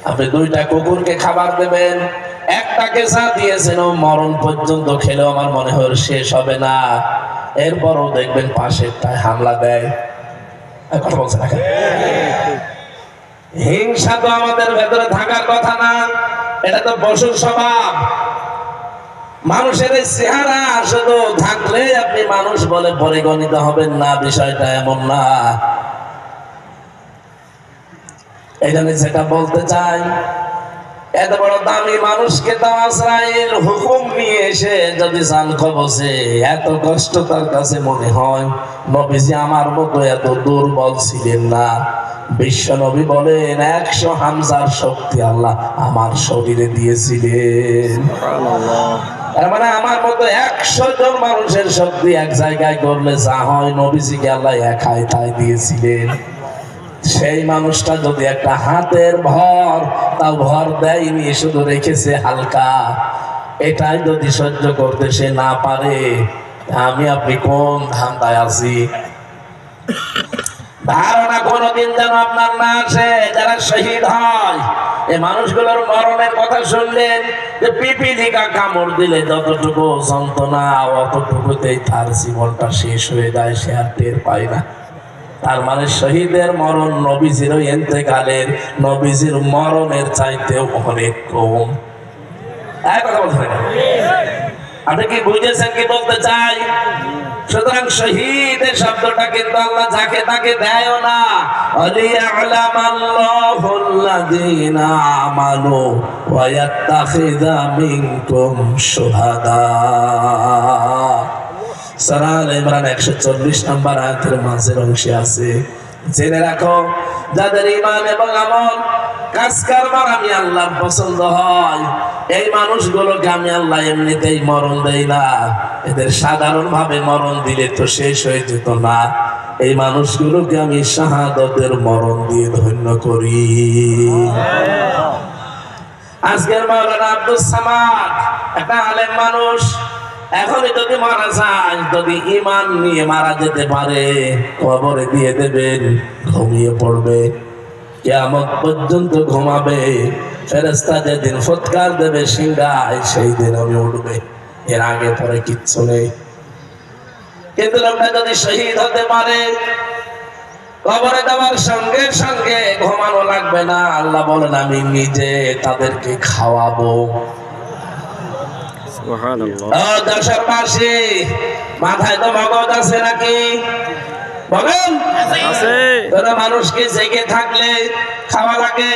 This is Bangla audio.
আপনি দুইটা কুকুরকে খাবার দেবেন, একটাকে যা দিয়েছেন ও মরণ পর্যন্ত খেলেও আমার মনে হয় শেষ হবে না, এরপরও দেখবেন পাশেরটায় হামলা দেয়। কথা বলছেন না? হিংসা তো আমাদের ভেতরে থাকার কথা না, এটা তো পশুর স্বভাব। মানুষের এই চেহারা শুধু থাকলে আপনি মানুষ বলে পরিগণিত হবেন না, বিষয়টা এমন না। এই জন্য যেটা বলতে চাই, এত বড় দামি মানুষকে তো আজরাইল হুকুম নিয়ে এসে যদি জান কবজে, এত কষ্ট তার কাছে মনে হয় নবীজি আমার মতো এত দুর্বল ছিলেন না। বিশ্ব নবী বলেন 100 হামজার শক্তি আল্লাহ আমার শরীরে দিয়েছিলেন। তার মানে আমার মতো 100 জন মানুষের শক্তি এক জায়গায় করলে যা হয়, নবীজিকে আল্লাহ একাই তাই দিয়েছিলেন। সেই মানুষটা যদি একটা হাতের ভর তাও ভর দেয়নি, শুধু রেখেছে হালকা, এটাই যদি সহ্য করতে সে না পারে, আমি আপনি কোন ধান্দায় আছি? ধারণা কোনদিন যেন আপনার না আসে যারা শহীদ হয়, এই মানুষগুলোর মরণের কথা শুনলেন যে পিপিলিকা কামড় দিলে যতটুকু যন্ত্রণা, অতটুকুতেই তার জীবনটা শেষ হয়ে যায়, সে আর টের পায় না। তার মানে শহীদের মরণ নবীজির ইন্তেকালের, নবীজির মরণের চাইতেও অনেক কম। কথা বলছেন, আপনি কি বুঝেছেন কি বলতে চাই? সুতরাং শহীদের শব্দটা কিন্তু আল্লাহ যাকে তাকে দেয় না। আলিয়ালামাল্লাহুল্লাযীনা আমানু ওয়া ইয়াত্তাখিযা মিনকুম শুহাদা। সূরা আলে ইমরান 140 নম্বর আয়াতের মাঝের অংশে আছে, জেনে রাখো যাদের ঈমান এবং আমল কাজ কারবার আমি আল্লাহর পছন্দ হয়, এই মানুষগুলোকে আমি আল্লাহ এমনিতেই মরণ দেই না। এদের সাধারণ ভাবে মরণ দিলে তো শেষ হয়ে যেত না, এই মানুষগুলোকে আমি শাহাদাতের মরণ দিয়ে ধন্য করি। আজকের মাওলানা আব্দুস সামাদ একটা আলেম মানুষ, এখনই যদি মারা যায়, যদি ঈমান নিয়ে মারা যেতে পারে, কবরে দিয়ে দেবেন, ঘুমিয়ে পড়বে, কিয়ামত পর্যন্ত ঘুমাবে। ফেরেশতা যেদিন ফুৎকার দেবে সিংহায়, সেই দিন আমি উঠবে, এর আগে পরে কিচ্ছু নেই। কিন্তু লোকটা যদি শহীদ হতে পারে, কবরে দেওয়ার সঙ্গে সঙ্গে ঘুমানো লাগবে না। আল্লাহ বলেন আমি নিজে তাদেরকে খাওয়াবো। দেশবাসী, মাথায় তো মগজ আছে নাকি? বলেন, মানুষকে জেগে থাকলে খাওয়া লাগে।